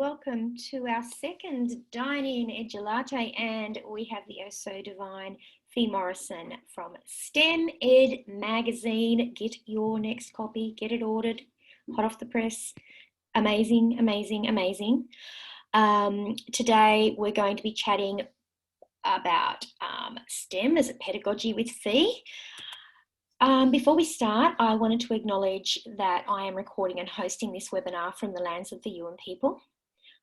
welcome to our second Dine in Edulatte, and we have the so divine Fi Morrison from STEM Ed magazine. Get your next copy, get it ordered, hot off the press. Amazing, amazing, amazing. Today we're going to be chatting about STEM as a pedagogy with Fi. Before we start, I wanted to acknowledge that I am recording and hosting this webinar from the lands of the Yuin people.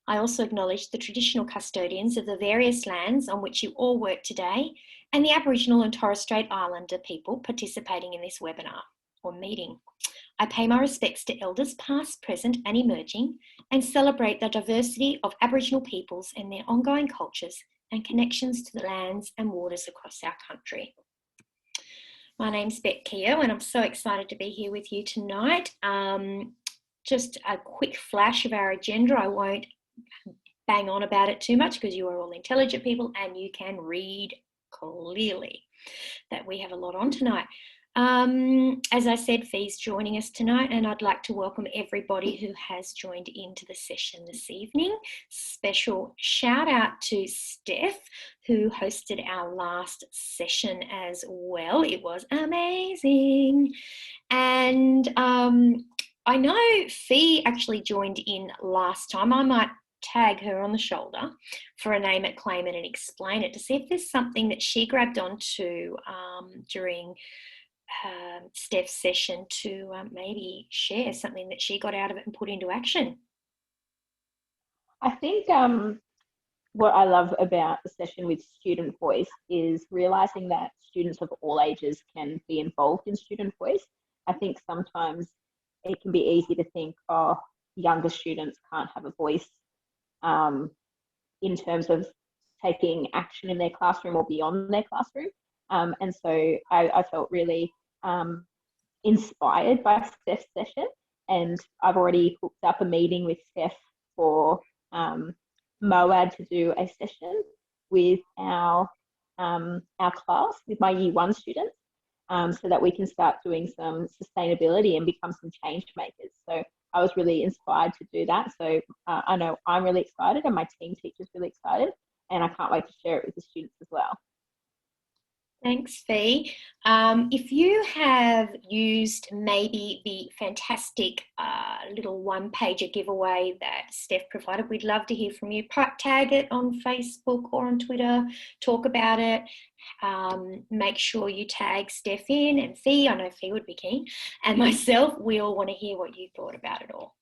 I also acknowledge the traditional custodians of the various lands on which you all work today and the Aboriginal and Torres Strait Islander people participating in this webinar or meeting. I pay my respects to elders past, present and emerging and celebrate the diversity of Aboriginal peoples and their ongoing cultures and connections to the lands and waters across our country. My name's Beck, Keough, and I'm so excited to be here with you tonight. Just a quick flash of our agenda. I won't bang on about it too much because you are all intelligent people and you can read clearly that we have a lot on tonight. As I said, Fi's joining us tonight, and I'd like to welcome everybody who has joined into the session this evening. Special shout out to Steph, who hosted our last session as well. It was amazing. And I know Fi actually joined in last time. I might tag her on the shoulder for a name it, claim it and explain it to see if there's something that she grabbed onto during Steph's session to maybe share something that she got out of it and put into action. I think what I love about the session with Student Voice is realising that students of all ages can be involved in Student Voice. I think sometimes it can be easy to think, oh, younger students can't have a voice in terms of taking action in their classroom or beyond their classroom. And so I felt really inspired by Steph's session, and I've already hooked up a meeting with Steph for MOAD to do a session with our class, with my Year 1 students, so that we can start doing some sustainability and become some change makers. So I was really inspired to do that. So I know I'm really excited and my team teacher's really excited, and I can't wait to share it with the students as well. Thanks, Fi. If you have used maybe the fantastic little one-pager giveaway that Steph provided, we'd love to hear from you. Tag it on Facebook or on Twitter, talk about it. Make sure you tag Steph in and Fi. I know Fi would be keen, and myself. We all want to hear what you thought about it all.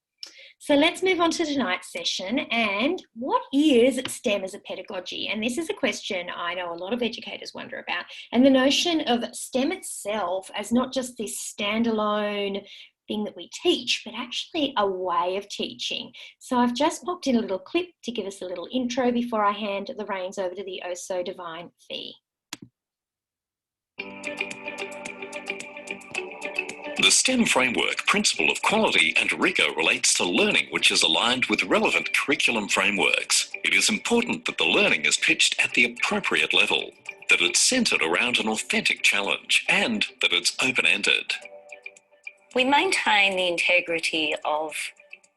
So let's move on to tonight's session. And what is STEM as a pedagogy? And this is a question I know a lot of educators wonder about. And the notion of STEM itself as not just this standalone thing that we teach, but actually a way of teaching. So I've just popped in a little clip to give us a little intro before I hand the reins over to the oh so divine Fi. The STEM framework principle of quality and rigour relates to learning which is aligned with relevant curriculum frameworks. It is important that the learning is pitched at the appropriate level, that it's centred around an authentic challenge, and that it's open-ended. We maintain the integrity of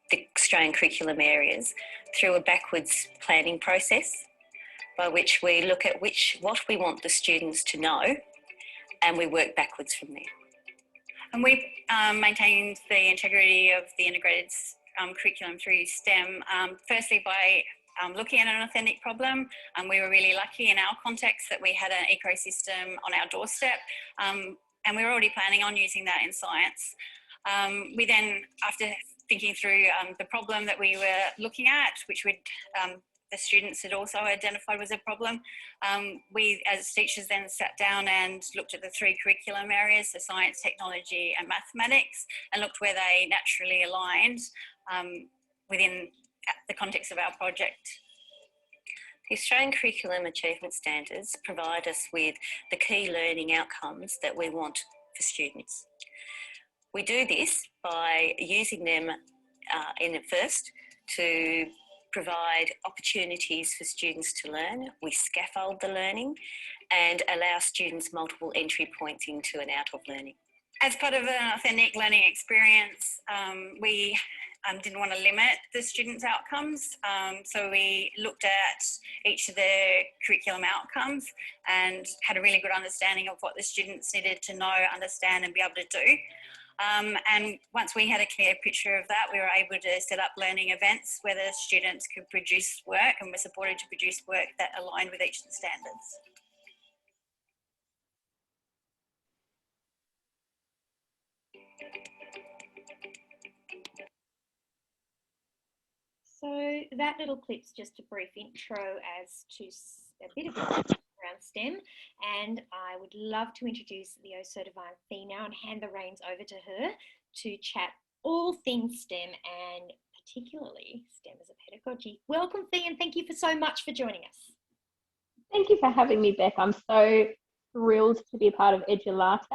the Australian curriculum areas through a backwards planning process by which we look at what we want the students to know, and we work backwards from there. And we maintained the integrity of the integrated curriculum through STEM, firstly by looking at an authentic problem. We were really lucky in our context that we had an ecosystem on our doorstep, and we were already planning on using that in science. We then, after thinking through the problem that we were looking at, which the students had also identified was a problem, we as teachers then sat down and looked at the 3 curriculum areas, so science, technology and mathematics, and looked where they naturally aligned within the context of our project. The Australian Curriculum Achievement Standards provide us with the key learning outcomes that we want for students. We do this by using them in at first to provide opportunities for students to learn. We scaffold the learning and allow students multiple entry points into and out of learning. As part of an authentic learning experience, we didn't want to limit the students' outcomes. So we looked at each of their curriculum outcomes and had a really good understanding of what the students needed to know, understand and be able to do. And once we had a clear picture of that, we were able to set up learning events where the students could produce work and were supported to produce work that aligned with each of the standards. So that little clip's just a brief intro as to a bit of around STEM, and I would love to introduce the oh so divine Fi now and hand the reins over to her to chat all things STEM and particularly STEM as a pedagogy. Welcome, Fi, and thank you so much for joining us. Thank you for having me, Beck. I'm so thrilled to be a part of Edulatte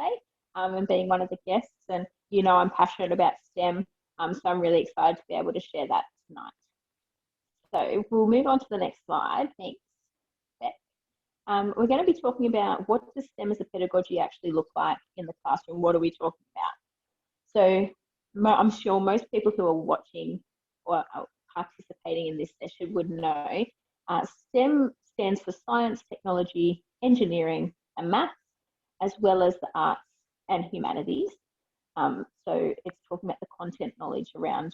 and being one of the guests. And you know I'm passionate about STEM, so I'm really excited to be able to share that tonight. So we'll move on to the next slide. Thanks, Beck. We're going to be talking about what does STEM as a pedagogy actually look like in the classroom? What are we talking about? So I'm sure most people who are watching or participating in this session would know STEM stands for science, technology, engineering and maths, as well as the arts and humanities. So it's talking about the content knowledge around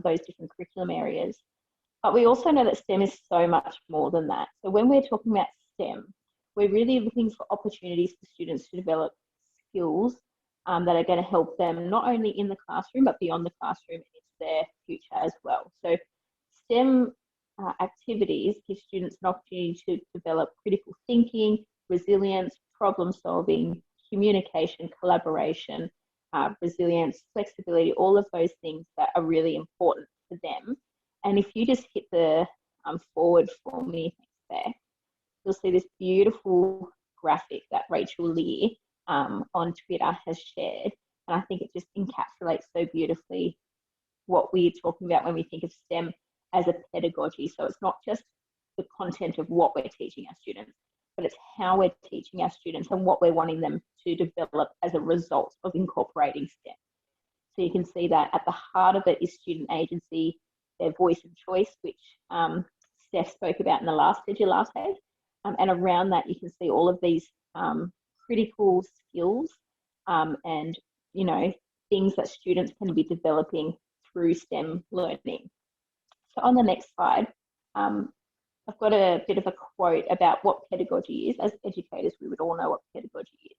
those different curriculum areas. But we also know that STEM is so much more than that. So when we're talking about STEM, we're really looking for opportunities for students to develop skills that are going to help them not only in the classroom, but beyond the classroom and into their future as well. So STEM activities give students an opportunity to develop critical thinking, resilience, problem solving, communication, collaboration, resilience, flexibility, all of those things that are really important for them. And if you just hit the forward for me, there, you'll see this beautiful graphic that Rachel Lear on Twitter has shared. And I think it just encapsulates so beautifully what we're talking about when we think of STEM as a pedagogy. So it's not just the content of what we're teaching our students, but it's how we're teaching our students and what we're wanting them to develop as a result of incorporating STEM. So you can see that at the heart of it is student agency, their voice and choice, which Steph spoke about in the last Edulatte. And around that, you can see all of these critical skills and, you know, things that students can be developing through STEM learning. So on the next slide, I've got a bit of a quote about what pedagogy is. As educators, we would all know what pedagogy is.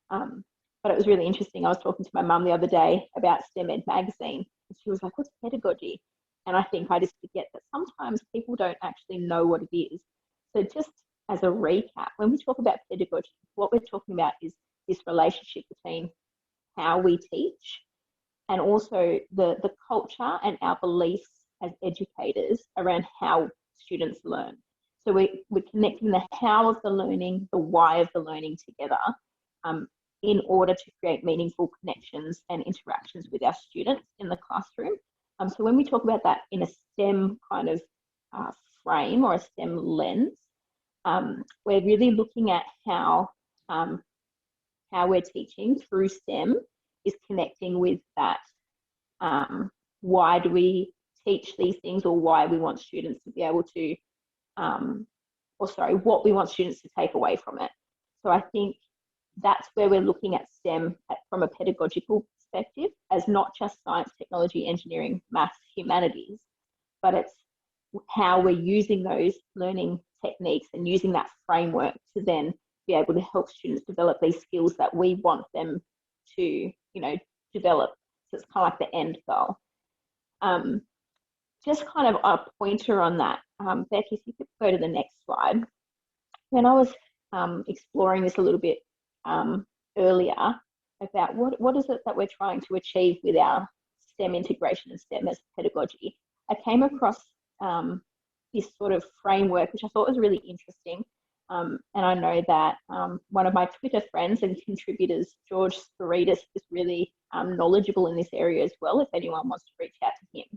But it was really interesting. I was talking to my mum the other day about STEM Ed magazine, and she was like, what's pedagogy? And I think I just forget that sometimes people don't actually know what it is. So just as a recap, when we talk about pedagogy, what we're talking about is this relationship between how we teach and also the culture and our beliefs as educators around how students learn. So we're connecting the how of the learning, the why of the learning together in order to create meaningful connections and interactions with our students in the classroom. So when we talk about that in a STEM kind of frame or a STEM lens, we're really looking at how we're teaching through STEM is connecting with that. Why do we teach these things, or why we want students to be able to, what we want students to take away from it. So I think that's where we're looking at STEM from a pedagogical perspective, as not just science, technology, engineering, maths, humanities, but it's how we're using those learning techniques and using that framework to then be able to help students develop these skills that we want them to, you know, develop. So it's kind of like the end goal. Just kind of a pointer on that, Beck, if you could go to the next slide. When I was exploring this a little bit earlier about what is it that we're trying to achieve with our STEM integration and STEM as pedagogy, I came across this sort of framework, which I thought was really interesting. And I know that one of my Twitter friends and contributors, George Spiridis, is really knowledgeable in this area as well, if anyone wants to reach out to him.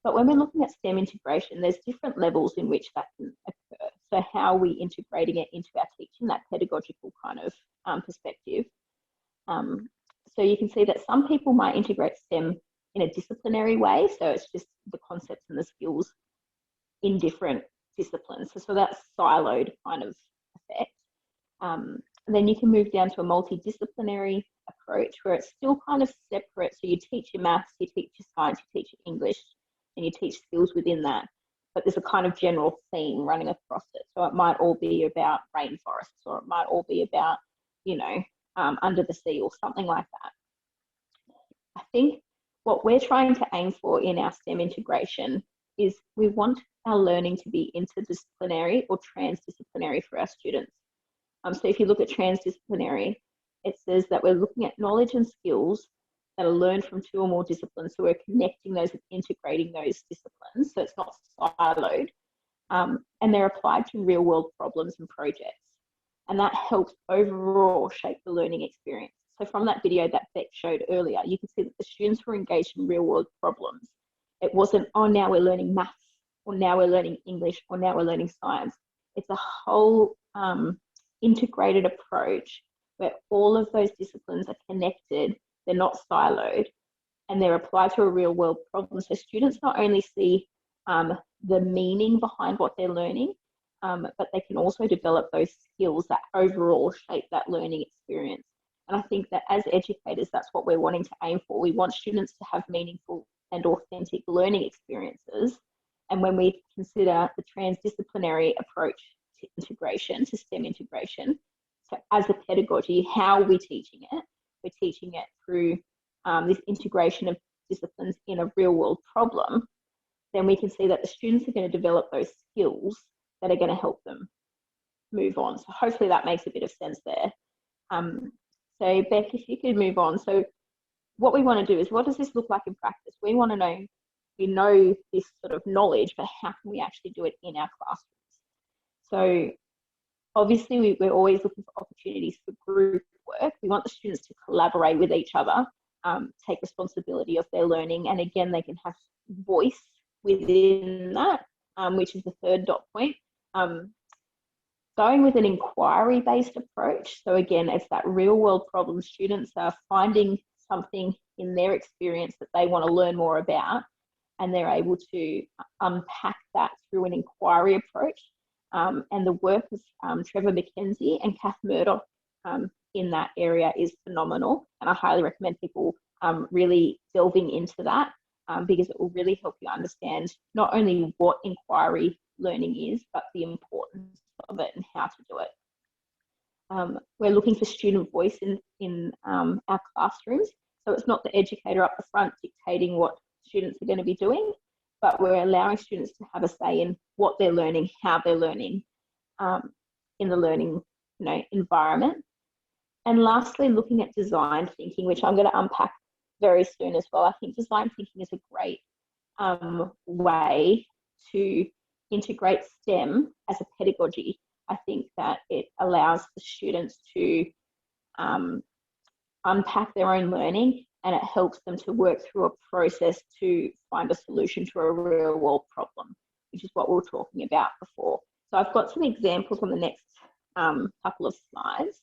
But when we're looking at STEM integration, there's different levels in which that can occur. So how are we integrating it into our teaching, that pedagogical kind of perspective. So you can see that some people might integrate STEM in a disciplinary way. So it's just the concepts and the skills in different disciplines. So that's siloed kind of effect. And then you can move down to a multidisciplinary approach where it's still kind of separate. So you teach your maths, you teach your science, you teach your English, and you teach skills within that. But there's a kind of general theme running across it. So it might all be about rainforests, or it might all be about, you know, under the sea or something like that. I think what we're trying to aim for in our STEM integration is we want our learning to be interdisciplinary or transdisciplinary for our students. So if you look at transdisciplinary, it says that we're looking at knowledge and skills that are learned from 2 or more disciplines. So we're connecting those and integrating those disciplines. So it's not siloed, and they're applied to real world problems and projects. And that helps overall shape the learning experience. So from that video that Beck showed earlier, you can see that the students were engaged in real world problems. It wasn't, oh, now we're learning maths, or now we're learning English, or now we're learning science. It's a whole integrated approach where all of those disciplines are connected, they're not siloed, and they're applied to a real world problem. So students not only see the meaning behind what they're learning, but they can also develop those skills that overall shape that learning experience. And I think that as educators, that's what we're wanting to aim for. We want students to have meaningful and authentic learning experiences. And when we consider the transdisciplinary approach to integration, to STEM integration, so as a pedagogy, how are we teaching it? We're teaching it through this integration of disciplines in a real world problem. Then we can see that the students are going to develop those skills that are going to help them move on. So hopefully that makes a bit of sense there. So Beck, if you could move on. So what we want to do is, what does this look like in practice? We want to know, we know this sort of knowledge, but how can we actually do it in our classrooms? So obviously we're always looking for opportunities for group work. We want the students to collaborate with each other, take responsibility of their learning, and again, they can have voice within that, which is the third dot point. Going with an inquiry-based approach. So again, it's that real-world problem. Students are finding something in their experience that they want to learn more about, and they're able to unpack that through an inquiry approach. And the work of Trevor McKenzie and Kath Murdoch in that area is phenomenal, and I highly recommend people really delving into that, because it will really help you understand not only what inquiry learning is, but the importance of it and how to do it. We're looking for student voice in our classrooms. So it's not the educator up the front dictating what students are going to be doing, but we're allowing students to have a say in what they're learning, how they're learning in the learning environment. And lastly, looking at design thinking, which I'm going to unpack very soon as well. I think design thinking is a great way to integrate STEM as a pedagogy. I think that it allows the students to unpack their own learning, and it helps them to work through a process to find a solution to a real world problem, which is what we were talking about before. So I've got some examples on the next couple of slides.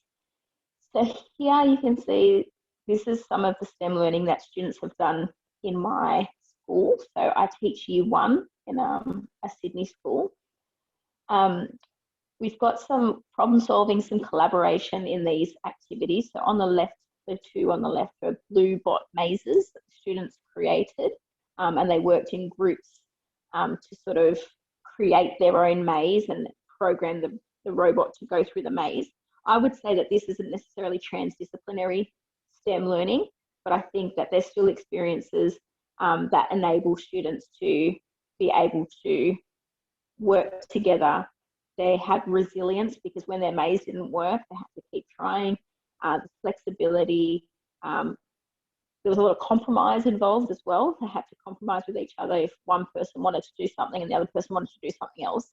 So here you can see this is some of the STEM learning that students have done in my school. So I teach Year 1 in a Sydney school. We've got some problem solving, some collaboration in these activities. So on the left, the 2 on the left are blue bot mazes that the students created, and they worked in groups to sort of create their own maze and program the robot to go through the maze. I would say that this isn't necessarily transdisciplinary STEM learning, but I think that there's still experiences that enable students to be able to work together. They had resilience because when their maze didn't work, they had to keep trying. The flexibility, there was a lot of compromise involved as well. They had to compromise with each other if one person wanted to do something and the other person wanted to do something else.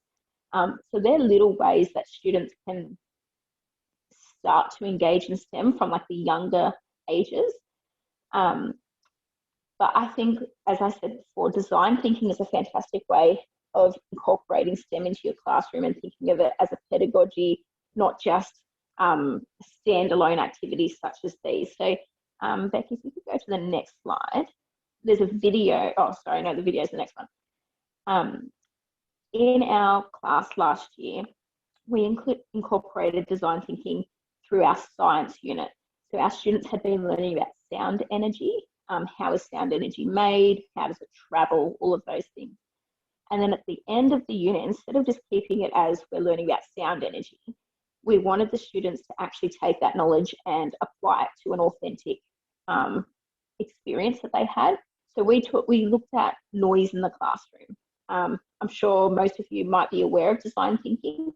So they're little ways that students can start to engage in STEM from like the younger ages. But I think, as I said before, design thinking is a fantastic way of incorporating STEM into your classroom and thinking of it as a pedagogy, not just standalone activities such as these. So Beck, if you could go to the next slide. there's a video. Oh, sorry, no, the video is the next one. In our class last year, we incorporated design thinking through our science unit. So our students had been learning about sound energy, how is sound energy made, how does it travel, all of those things. And then at the end of the unit, instead of just keeping it as we're learning about sound energy, we wanted the students to actually take that knowledge and apply it to an authentic experience that they had. So we looked at noise in the classroom. I'm sure most of you might be aware of design thinking.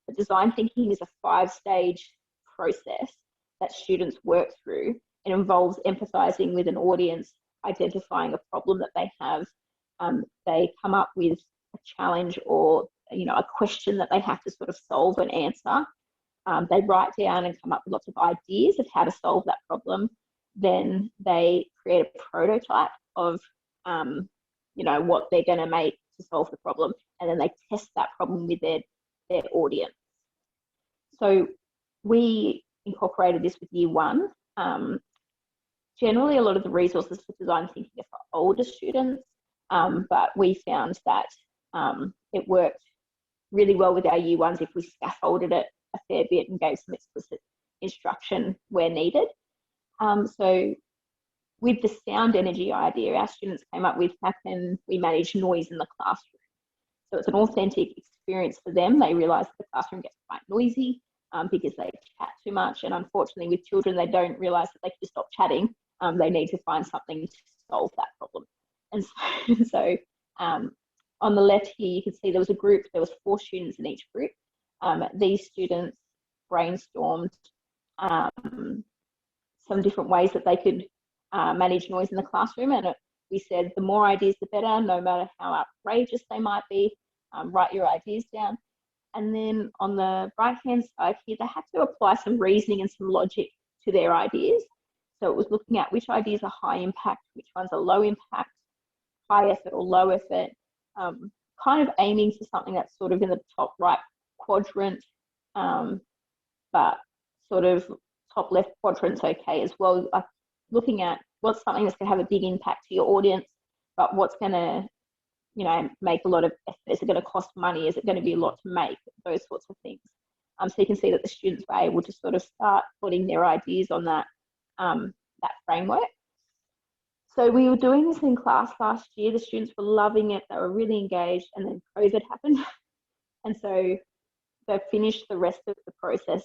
But design thinking is a 5-stage process that students work through. It involves empathizing with an audience, identifying a problem that they have. They come up with a challenge or a question that they have to sort of solve and answer. They write down and come up with lots of ideas of how to solve that problem. Then they create a prototype of what they're going to make to solve the problem, and then they test that problem with their audience. So we incorporated this with year 1. Generally, a lot of the resources for design thinking are for older students, but we found that it worked really well with our year 1s if we scaffolded it a fair bit and gave some explicit instruction where needed. So with the sound energy idea, our students came up with how can we manage noise in the classroom. So it's an authentic experience for them. They realise the classroom gets quite noisy because they chat too much. And unfortunately with children, they don't realise that they can just stop chatting. They need to find something to solve that problem. And so on the left here, you can see there was 4 students in each group. These students brainstormed some different ways that they could manage noise in the classroom, and we said the more ideas the better, no matter how outrageous they might be. Write your ideas down. And then on the right hand side here, they had to apply some reasoning and some logic to their ideas. So it was looking at which ideas are high impact, which ones are low impact, high effort or low effort, kind of aiming for something that's sort of in the top right quadrant, but sort of top left quadrant's okay as well. Like looking at what's something that's going to have a big impact to your audience, but what's going to, make a lot of effort. Is it going to cost money? Is it going to be a lot to make? Those sorts of things. So you can see that the students were able to sort of start putting their ideas on that framework. So we were doing this in class last year. The students were loving it. They were really engaged, and then COVID happened. And so they finished the rest of the process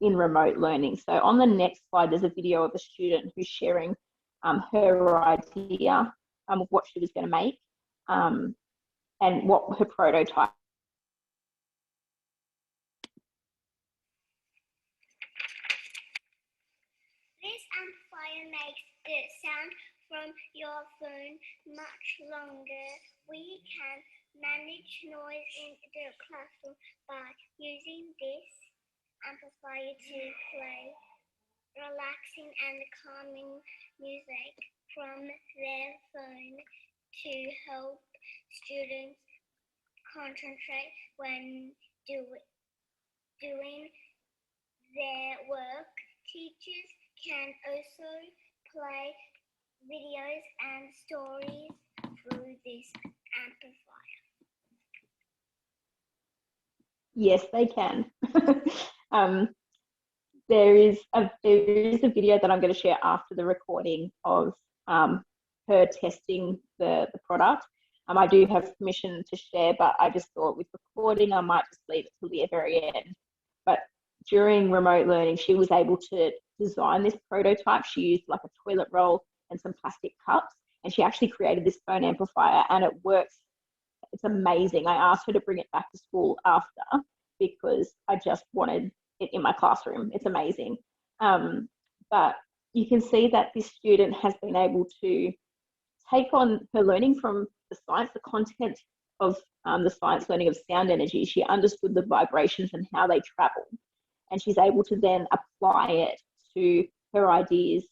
in remote learning. So on the next slide, there's a video of a student who's sharing her idea of what she was going to make and what her prototype. This amplifier makes the sound from your phone much longer. We can manage noise in the classroom by using this amplifier to play relaxing and calming music from their phone to help students concentrate when doing their work. Teachers can also play videos and stories through this amplifier. Yes, they can. There is a video that I'm going to share after the recording of her testing the product. I do have permission to share, but I just thought with recording, I might just leave it till the very end. But during remote learning, she was able to design this prototype. She used like a toilet roll and some plastic cups, and she actually created this phone amplifier, and it works. It's amazing. I asked her to bring it back to school after because I just wanted it in my classroom. It's amazing. But you can see that this student has been able to take on her learning from the science, the content of the science learning of sound energy. She understood the vibrations and how they travel, and she's able to then apply it to her ideas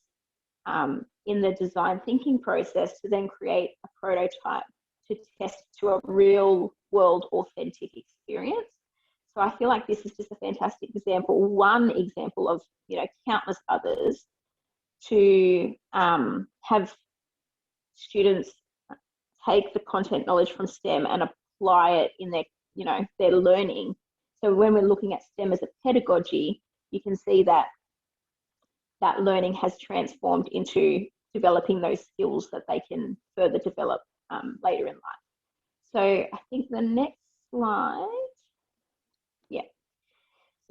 in the design thinking process to then create a prototype to test to a real world authentic experience. So I feel like this is just a fantastic example, one example of countless others to have students take the content knowledge from STEM and apply it in their, their learning. So when we're looking at STEM as a pedagogy, you can see that that learning has transformed into developing those skills that they can further develop later in life. So I think the next slide, yeah.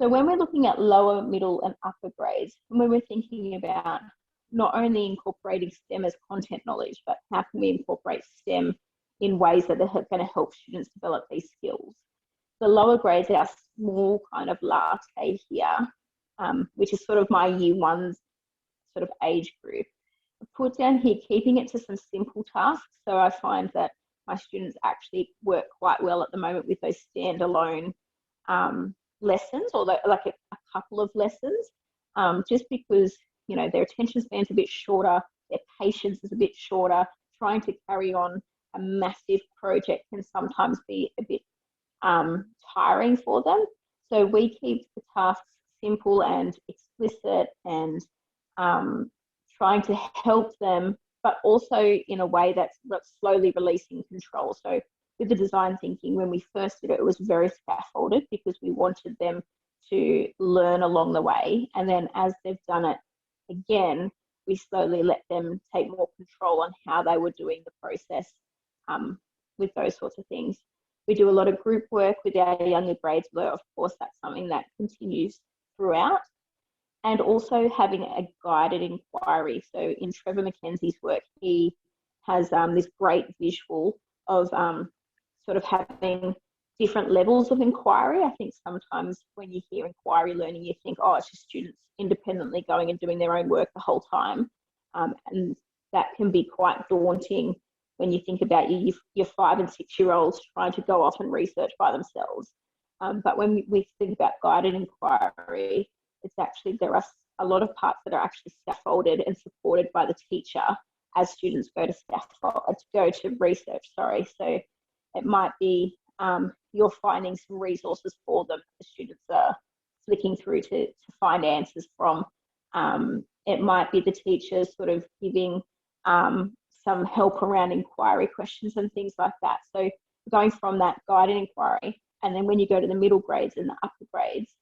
So when we're looking at lower, middle and upper grades, when we're thinking about not only incorporating STEM as content knowledge, but how can we incorporate STEM in ways that are going to help students develop these skills. The lower grades, our small kind of latte here, which is sort of my year one's sort of age group. I put down here, keeping it to some simple tasks. So I find that my students actually work quite well at the moment with those standalone lessons, or like a couple of lessons, just because, their attention span's a bit shorter, their patience is a bit shorter. Trying to carry on a massive project can sometimes be a bit tiring for them. So we keep the tasks simple and explicit, and trying to help them, but also in a way that's slowly releasing control. So with the design thinking, when we first did it, it was very scaffolded because we wanted them to learn along the way. And then as they've done it again, we slowly let them take more control on how they were doing the process with those sorts of things. We do a lot of group work with our younger grades, but of course that's something that continues throughout. And also having a guided inquiry. So in Trevor Mackenzie's work, he has this great visual of sort of having different levels of inquiry. I think sometimes when you hear inquiry learning, you think, oh, it's just students independently going and doing their own work the whole time. And that can be quite daunting when you think about your 5 and 6 year olds trying to go off and research by themselves. But when we think about guided inquiry, it's actually, there are a lot of parts that are actually scaffolded and supported by the teacher as students go to research. So it might be you're finding some resources for them. The students are flicking through to find answers from. It might be the teacher sort of giving some help around inquiry questions and things like that. So going from that guided inquiry, and then when you go to the middle grades and the upper grades,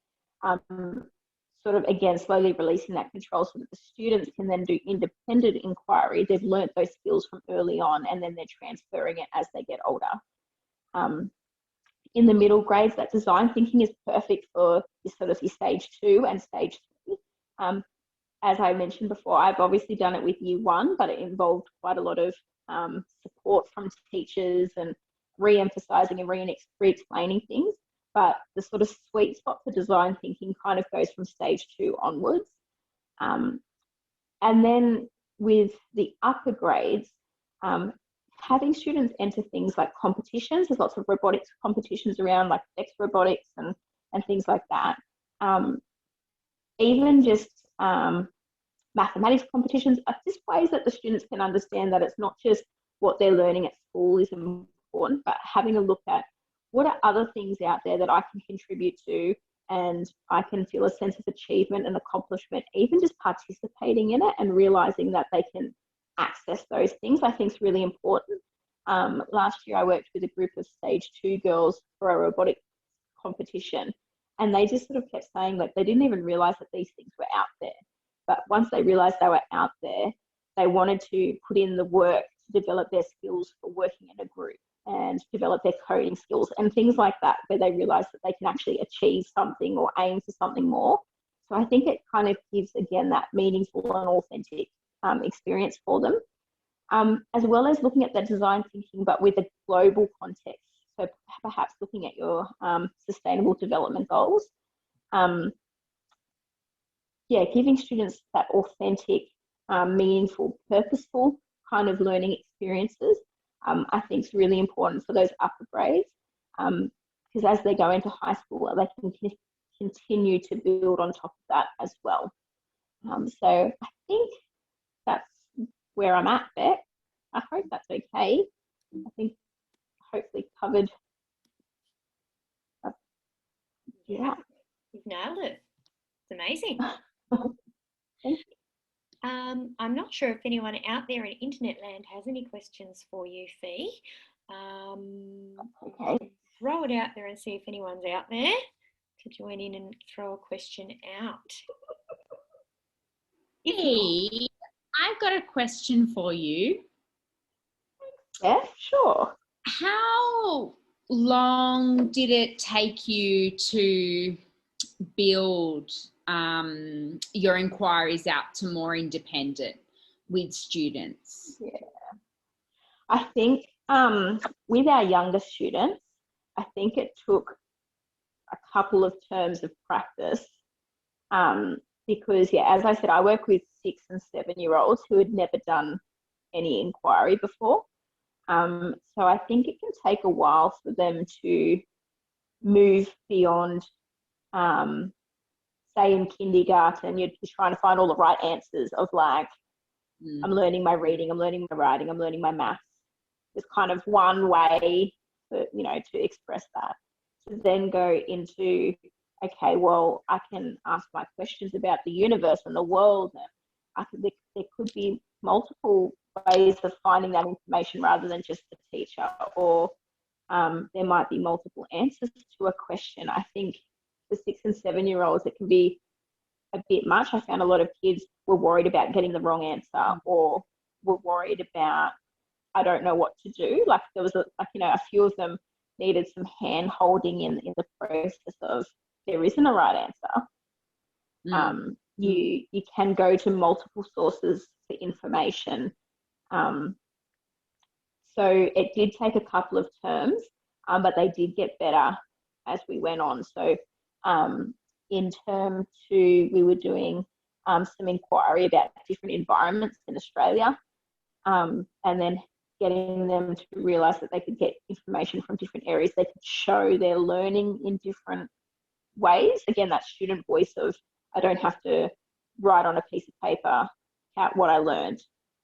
sort of again slowly releasing that control so that the students can then do independent inquiry. They've learnt those skills from early on, and then they're transferring it as they get older. In the middle grades, that design thinking is perfect for your stage 2 and stage 3. As I mentioned before, I've obviously done it with year 1, but it involved quite a lot of support from teachers and re-emphasising and re-explaining things. But the sort of sweet spot for design thinking kind of goes from stage 2 onwards. And then with the upper grades, having students enter things like competitions. There's lots of robotics competitions around, like Beck robotics and things like that. Even just mathematics competitions are just ways that the students can understand that it's not just what they're learning at school is important, but having a look at what are other things out there that I can contribute to, and I can feel a sense of achievement and accomplishment, even just participating in it and realizing that they can access those things, I think is really important. Last year I worked with a group of stage 2 girls for a robotic competition, and they just sort of kept saying that they didn't even realize that these things were out there. But once they realized they were out there, they wanted to put in the work to develop their skills for working in a group and develop their coding skills and things like that, where they realize that they can actually achieve something or aim for something more. So I think it kind of gives, again, that meaningful and authentic experience for them, as well as looking at the design thinking, but with a global context. So perhaps looking at your sustainable development goals. Giving students that authentic, meaningful, purposeful kind of learning experiences, I think is really important for those upper grades, because as they go into high school, they can continue to build on top of that as well. So I think that's where I'm at, Beck. I hope that's okay. I think hopefully covered. Yeah. You've nailed it. It's amazing. Thank I'm not sure if anyone out there in internet land has any questions for you, Fi. Okay. Throw it out there and see if anyone's out there to join in and throw a question out. Hey, I've got a question for you. Yeah, sure. How long did it take you to build your inquiries out to more independent with students? Yeah. I think with our younger students, I think it took a couple of terms of practice because, yeah, as I said, I work with 6 and 7-year-olds who had never done any inquiry before. So I think it can take a while for them to move beyond, say in kindergarten, you're trying to find all the right answers of like, I'm learning my reading, I'm learning my writing, I'm learning my maths. There's kind of one way for, to express that. To then go into, okay, well, I can ask my questions about the universe and the world. And there could be multiple ways of finding that information rather than just the teacher, or there might be multiple answers to a question. I think for 6 and 7-year-olds, it can be a bit much. I found a lot of kids were worried about getting the wrong answer, or were worried about, I don't know what to do. Like there was a few of them needed some hand holding in the process of, there isn't a right answer. You can go to multiple sources for information. So it did take a couple of terms, but they did get better as we went on. So in term 2, we were doing some inquiry about different environments in Australia, and then getting them to realise that they could get information from different areas. They could show their learning in different ways. Again, that student voice of, I don't have to write on a piece of paper what I learned.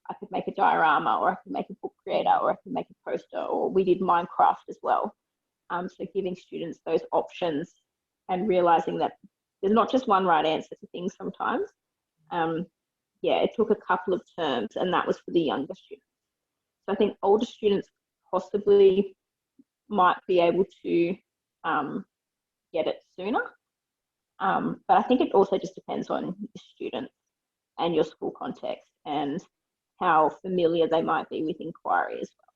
I could make a diorama, or I could make a book creator, or I could make a poster, or we did Minecraft as well. So giving students those options and realising that there's not just one right answer to things sometimes. It took a couple of terms, and that was for the younger students. So I think older students possibly might be able to get it sooner. But I think it also just depends on the student and your school context and how familiar they might be with inquiry as well.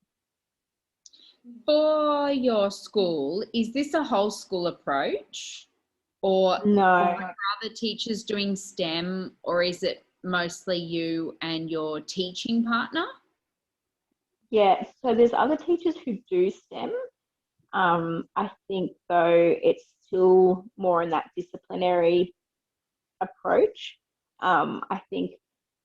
For your school, is this a whole school approach? Or no, are other teachers doing STEM, or is it mostly you and your teaching partner? Yeah, so there's other teachers who do STEM. I think though it's still more in that disciplinary approach. I think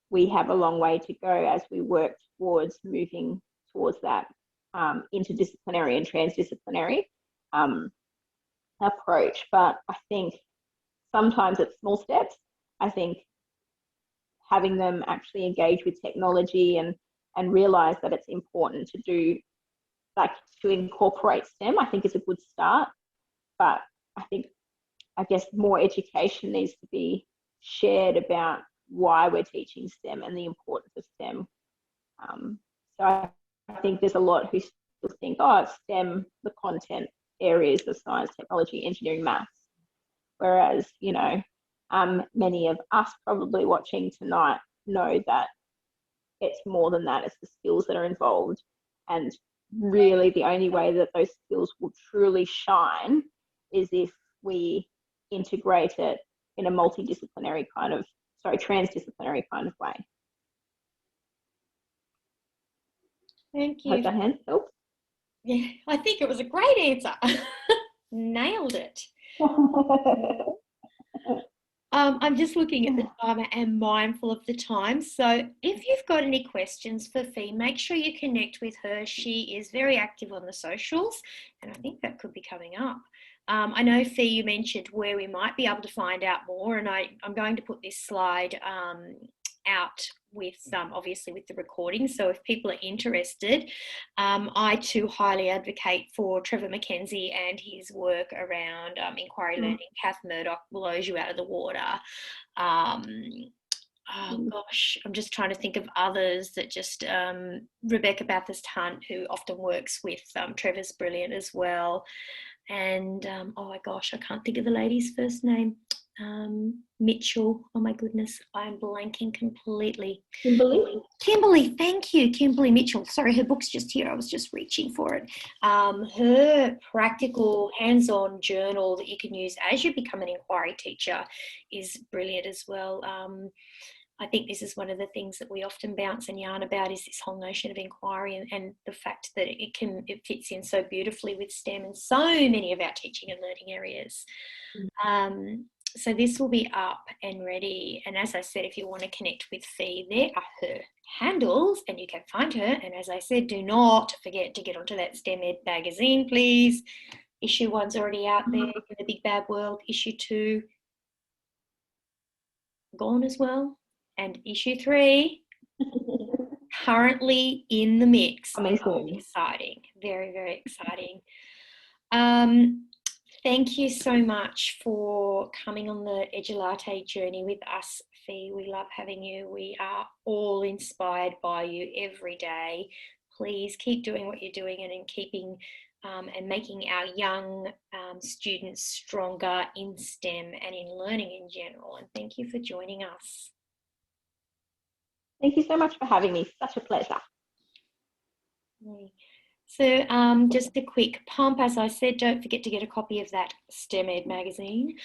we have a long way to go as we work towards moving towards that interdisciplinary and transdisciplinary approach. But I think sometimes it's small steps. I think having them actually engage with technology and realize that it's important to do, like, to incorporate STEM, I think is a good start. But I guess more education needs to be shared about why we're teaching STEM and the importance of STEM. So I think there's a lot who still think, oh, it's STEM, the content areas of science, technology, engineering, maths. Whereas, many of us probably watching tonight know that it's more than that. It's the skills that are involved. And really the only way that those skills will truly shine is if we integrate it in a transdisciplinary kind of way. Thank you. Hope that helps. Yeah, I think it was a great answer. Nailed it. I'm just looking at the timer and mindful of the time. So if you've got any questions for Fi, make sure you connect with her. She is very active on the socials, and I think that could be coming up. I know, Fi, you mentioned where we might be able to find out more, and I'm going to put this slide out with obviously with the recording, so if people are interested, I too highly advocate for Trevor McKenzie and his work around inquiry learning. Kath Murdoch blows you out of the water. Oh gosh, I'm just trying to think of others that just Rebecca Bathurst Hunt, who often works with Trevor's brilliant as well. And oh my gosh, I can't think of the lady's first name. Mitchell. Oh my goodness, I'm blanking completely. Kimberly, thank you. Kimberly Mitchell. Sorry, her book's just here. I was just reaching for it. Her practical hands-on journal that you can use as you become an inquiry teacher is brilliant as well. I think this is one of the things that we often bounce and yarn about is this whole notion of inquiry and the fact that it fits in so beautifully with STEM and so many of our teaching and learning areas. So this will be up and ready. And as I said, if you want to connect with Fi, there are her handles and you can find her. And as I said, do not forget to get onto that STEM Ed magazine, please. Issue 1's already out there in the big bad world. Issue 2 gone as well. And issue 3 currently in the mix. Exciting. Very, very exciting. Thank you so much for coming on the Edulatte journey with us, Fi. We love having you. We are all inspired by you every day. Please keep doing what you're doing and in keeping and making our young students stronger in STEM and in learning in general. And thank you for joining us. Thank you so much for having me. Such a pleasure. So just a quick pump, as I said, don't forget to get a copy of that STEM Ed magazine.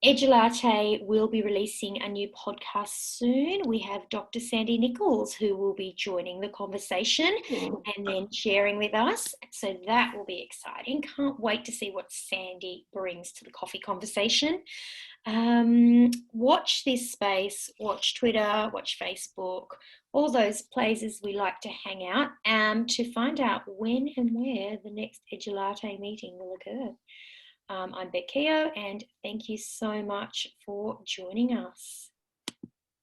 Edulatte will be releasing a new podcast soon. We have Dr. Sandy Nichols who will be joining the conversation and then sharing with us. So that will be exciting. Can't wait to see what Sandy brings to the coffee conversation. Watch this space, watch Twitter, watch Facebook, all those places we like to hang out to find out when and where the next Edulatte meeting will occur. I'm Beck Keough and thank you so much for joining us.